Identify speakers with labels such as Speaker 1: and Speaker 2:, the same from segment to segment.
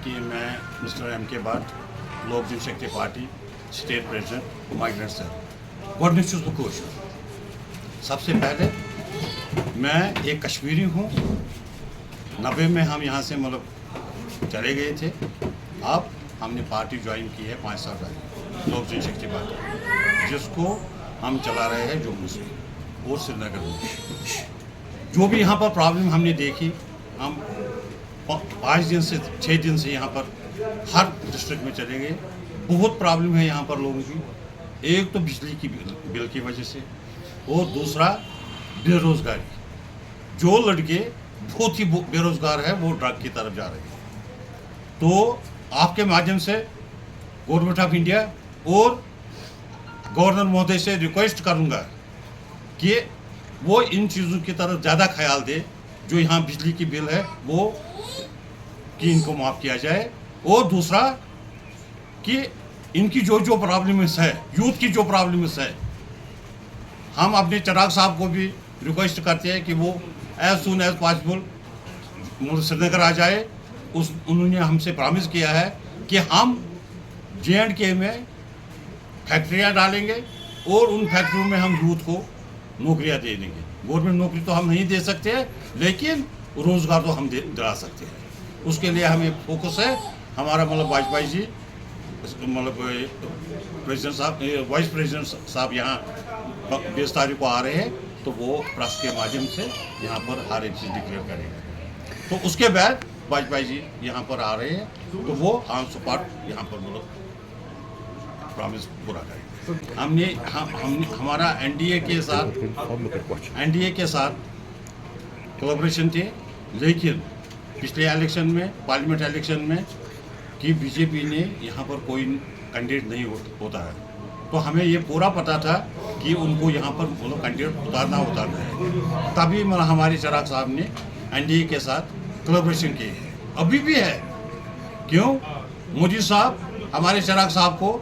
Speaker 1: कि मैं mister M K Bhat, Lok Janshakti Party state president migrant cell गोडनिक छुस बह कशुर। सबसे पहले मैं एक कश्मीरी हूँ। 90 में हम यहाँ से मतलब चले गए थे। अब हमने पार्टी ज्वाइन की है 5 साल पहले, लोक जनशक्ति पार्टी, जिसको हम चला रहे हैं जम्मू से और श्रीनगर में। जो भी यहाँ पर प्रॉब्लम हमने देखी, हम 5 दिन से 6 दिन से यहाँ पर हर डिस्ट्रिक्ट में चले गए। बहुत प्रॉब्लम है यहाँ पर लोगों की। एक तो बिजली की बिल की वजह से, और दूसरा बेरोजगारी। जो लड़के बहुत ही बेरोजगार है वो ड्रग की तरफ जा रहे हैं। तो आपके माध्यम से गवर्नमेंट ऑफ इंडिया और गवर्नर महोदय से रिक्वेस्ट करूंगा कि वो इन चीज़ों की तरफ ज़्यादा ख्याल दे। जो यहाँ बिजली की बिल है वो कि इनको माफ़ किया जाए, और दूसरा कि इनकी जो जो प्रॉब्लम्स है, यूथ की जो प्रॉब्लम्स है, हम अपने चिराग साहब को भी रिक्वेस्ट करते हैं कि वो as soon as possible Srinagar आ जाए। उन्होंने हमसे प्रॉमिस किया है कि हम J&K में फैक्ट्रियाँ डालेंगे और उन फैक्ट्रियों में हम यूथ को नौकरियाँ दे देंगे। गवर्नमेंट नौकरी तो हम नहीं दे सकते हैं, लेकिन रोज़गार तो हम दिला सकते हैं। उसके लिए हमें फोकस है। हमारा मतलब वाजपेयी जी मतलब प्रेसिडेंट साहब, वाइस प्रेसिडेंट साहब यहाँ 20 तारीख को आ रहे हैं, तो वो प्रेस के माध्यम से यहाँ पर हर एक चीज़ डिक्लेयर करेंगे। तो उसके बाद वाजपेयी जी यहाँ पर आ रहे हैं, तो वो ऑन स्पॉट यहाँ पर मतलब प्रॉमिस पूरा करेंगे। हमने हमारा एनडीए के साथ कोलैबोरेशन थे, लेकिन पिछले इलेक्शन में, पार्लियामेंट इलेक्शन में कि बीजेपी ने यहाँ पर कोई कैंडिडेट नहीं होता है, तो हमें ये पूरा पता था कि उनको यहाँ पर मतलब कैंडिडेट उतारना है। तभी मतलब हमारे चिराग साहब ने एनडीए के साथ कोलैबोरेशन की है, अभी भी है। क्यों? मोदी साहब हमारे चिराग साहब को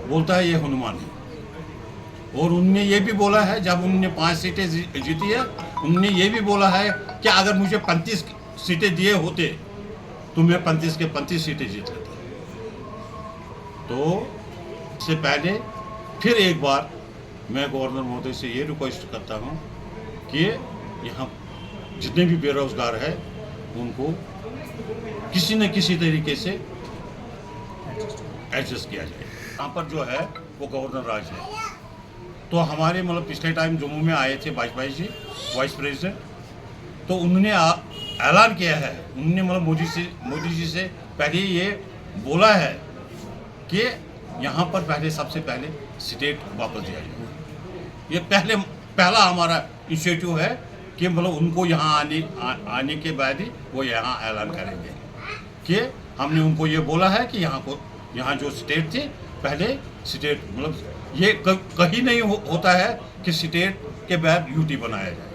Speaker 1: बोलता है ये हनुमान है, और उनने ये भी बोला है, जब उन्होंने 5 सीटें जीती है, उन्होंने ये भी बोला है कि अगर मुझे 35 सीटें दिए होते तो मैं 35 के 35 सीटें जीत लेता। तो इससे पहले फिर एक बार मैं गवर्नर महोदय से ये रिक्वेस्ट करता हूँ कि यहाँ जितने भी बेरोजगार है उनको किसी न किसी तरीके से एडजस्ट किया जाए। यहाँ पर जो है वो गवर्नर राज है। तो हमारे मतलब पिछले टाइम जम्मू में आए थे वाजपेयी जी, वाइस प्रेसिडेंट, तो उन्होंने ऐलान किया है, उन्होंने मतलब मोदी जी से पहले ये बोला है कि यहाँ पर पहले सबसे पहले स्टेट वापस दिया जाए। ये पहला हमारा इनिशिएटिव है कि मतलब उनको यहाँ आने के बाद ही वो यहाँ ऐलान करेंगे कि हमने उनको ये बोला है कि यहाँ जो स्टेट थी पहले स्टेट मतलब ये कहीं नहीं होता है कि स्टेट के बाद यूटी बनाया जाए।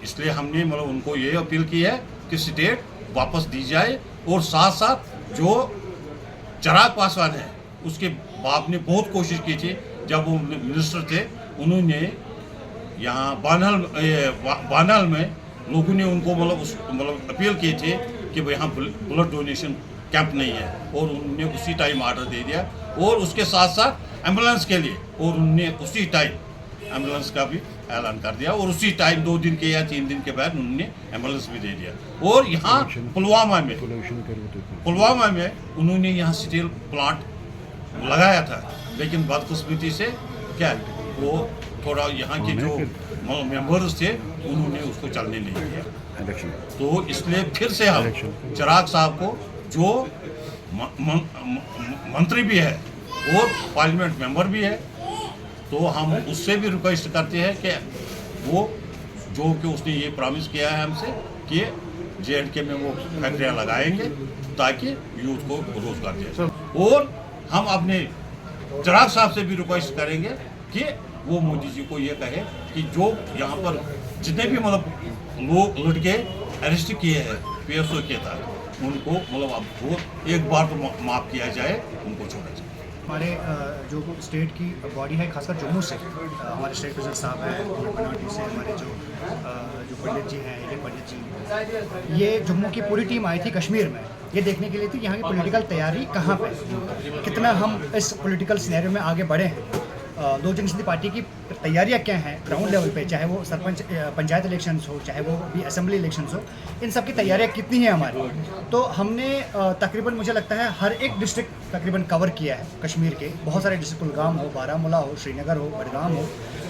Speaker 1: इसलिए हमने मतलब उनको ये अपील की है कि स्टेट वापस दी जाए, और साथ साथ जो चिराग पासवान है उसके बाप ने बहुत कोशिश की थी, जब वो मिनिस्टर थे, उन्होंने यहाँ बानहल में लोगों ने उनको मतलब अपील की थी कि भाई यहाँ ब्लड डोनेशन कैंप नहीं है, और उन्होंने उसी टाइम ऑर्डर दे दिया, और उसके साथ साथ एम्बुलेंस के लिए, और उन्होंने उसी टाइम एम्बुलेंस का भी ऐलान कर दिया, और उसी टाइम 2 दिन के या 3 दिन के बाद उन्होंने एम्बुलेंस भी दे दिया। और यहाँ पुलवामा में उन्होंने यहाँ स्टील प्लांट लगाया था, लेकिन बदकिस्मती से क्या वो थोड़ा यहाँ के जो मेंबर्स थे उन्होंने उसको चलने नहीं दिया। तो इसलिए फिर से हम चिराग साहब को, जो मंत्री भी है और पार्लियामेंट मेंबर भी है, तो हम उससे भी रिक्वेस्ट करते हैं कि वो जो कि उसने ये प्रॉमिस किया है हमसे कि J&K में वो फैक्ट्रियाँ लगाएंगे ताकि यूथ को रोजगार दिया। और हम अपने चिराग साहब से भी रिक्वेस्ट करेंगे कि वो मोदी जी को ये कहे कि जो यहाँ पर जितने भी मतलब लोग लड़के अरेस्ट किए हैं PSO के तहत, उनको मतलब अब वो एक बार तो माफ़ किया जाए, उनको छोड़ा जाए।
Speaker 2: हमारे जो स्टेट की बॉडी है, खासकर जम्मू से हमारे स्टेट प्रेसिडेंट साहब हैं, बनावटी से हमारे जो पंडित जी हैं, ये पंडित जी, ये जम्मू की पूरी टीम आई थी कश्मीर में ये देखने के लिए थी यहाँ की पॉलिटिकल तैयारी कहाँ पे, कितना हम इस पॉलिटिकल सिनेरियो में आगे बढ़े हैं, लोक जनशक्ति पार्टी की तैयारियां क्या हैं ग्राउंड लेवल पे, चाहे वो सरपंच पंचायत इलेक्शंस हो, चाहे वो भी असेंबली इलेक्शंस हो, इन सब की तैयारियां कितनी हैं हमारी। तो हमने तकरीबन मुझे लगता है हर एक डिस्ट्रिक्ट तकरीबन कवर किया है कश्मीर के, बहुत सारे डिस्ट्रिक्ट, कुलगाम हो, बारामूला हो, श्रीनगर हो, बडगाम हो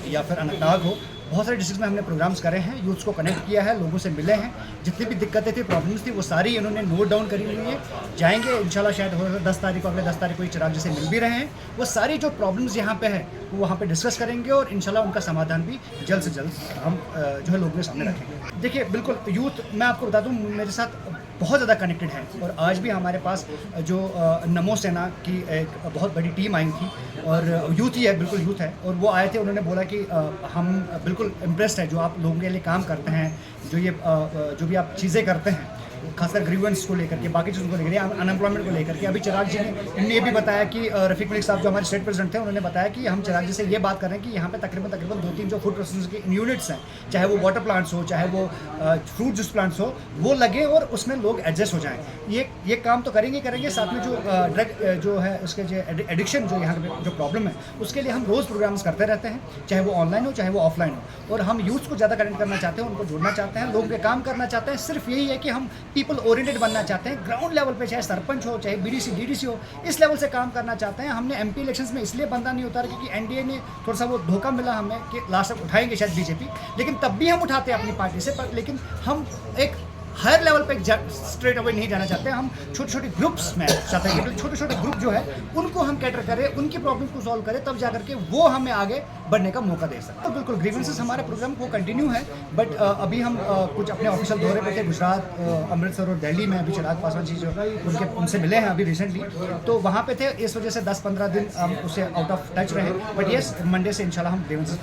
Speaker 2: या फिर अनंतनाग हो, बहुत सारे डिस्ट्रिक्ट में हमने प्रोग्राम्स करे हैं, यूथ्स को कनेक्ट किया है, लोगों से मिले हैं, जितनी भी दिक्कतें थी, प्रॉब्लम्स थी, वो सारी इन्होंने नोट डाउन करी हुई है। जाएंगे इंशाल्लाह, शायद हो 10 तारीख को, अगले 10 तारीख को चिराग जी से मिल भी रहे हैं, वो सारी जो प्रॉब्लम्स यहाँ पे है वो वहाँ पे डिस्कस करेंगे और इंशाल्लाह उनका समाधान भी जल्द से जल्द हम जो है लोगों के सामने रखेंगे। देखिए बिल्कुल यूथ, मैं आपको बता दूँ, मेरे साथ बहुत ज़्यादा कनेक्टेड है और आज भी हमारे पास जो नमो सेना की एक बहुत बड़ी टीम आई थी और यूथ ही है, बिल्कुल यूथ है, और वो आए थे, उन्होंने बोला कि हम बिल्कुल इम्प्रेस्ड है जो आप लोगों के लिए काम करते हैं, जो भी आप चीज़ें करते हैं, खासकर ग्रीवेंस को लेकर के, बाकी चीज़ों को लेकर के, अनएम्प्लॉयमेंट को लेकर के। अभी चिराग जी ने ये भी बताया कि रफ़ीक मलिक साहब जो हमारे स्टेट प्रेसिडेंट थे, उन्होंने बताया कि हम चिराग जी से ये बात कर रहे हैं कि यहाँ पे तकरीबन 2-3 जो फूड प्रोसेसिंग के यूनिट्स हैं, चाहे वो वाटर प्लांट्स हो, चाहे वो फ्रूट जूस प्लांट्स हो, वो लगे और उसमें लोग एडजस्ट हो जाएँ। ये काम तो करेंगे, साथ में जो ड्रग जो है उसके जो एडिक्शन जो यहाँ पे जो प्रॉब्लम है, उसके लिए हम रोज़ प्रोग्राम्स करते रहते हैं, चाहे वो ऑनलाइन हो चाहे वो ऑफलाइन हो, और हम यूथ को ज़्यादा कनेक्ट करना चाहते हैं, उनको जोड़ना चाहते हैं, लोगों के काम करना चाहते हैं। सिर्फ यही है कि हम पीपल ओरिएंटेड बनना चाहते हैं, ग्राउंड लेवल पे, चाहे सरपंच हो, चाहे बीडीसी डीडीसी हो, इस लेवल से काम करना चाहते हैं। हमने एमपी इलेक्शंस में इसलिए बंदा नहीं उतारा क्योंकि एनडीए ने थोड़ा सा वो धोखा मिला हमें कि लास्ट तक उठाएंगे शायद बीजेपी, लेकिन तब भी हम उठाते हैं अपनी पार्टी से, पर लेकिन हम एक हायर लेवल पे स्ट्रेट अवे नहीं जाना चाहते। हम छोटे छोटे ग्रुप्स में चाहते हैं कि छोटे छोटे ग्रुप जो है उनको हम कैटर करें, उनकी प्रॉब्लम को सॉल्व करें, तब जाकर के वो हमें आगे बढ़ने का मौका दे सकते हैं। तो बिल्कुल ग्रीवेंसेस हमारे प्रोग्राम को कंटिन्यू है, बट अभी हम कुछ अपने ऑफिशियल दौरे पे थे, गुजरात, अमृतसर और दिल्ली में। अभी चिराग पासवान जी जो उनसे मिले हैं अभी रिसेंटली, तो वहाँ पे थे, इस वजह से 10-15 दिन हम उससे आउट ऑफ टच रहे, बट येस मंडे से इंशाल्लाह हम ग्रीवेंसेस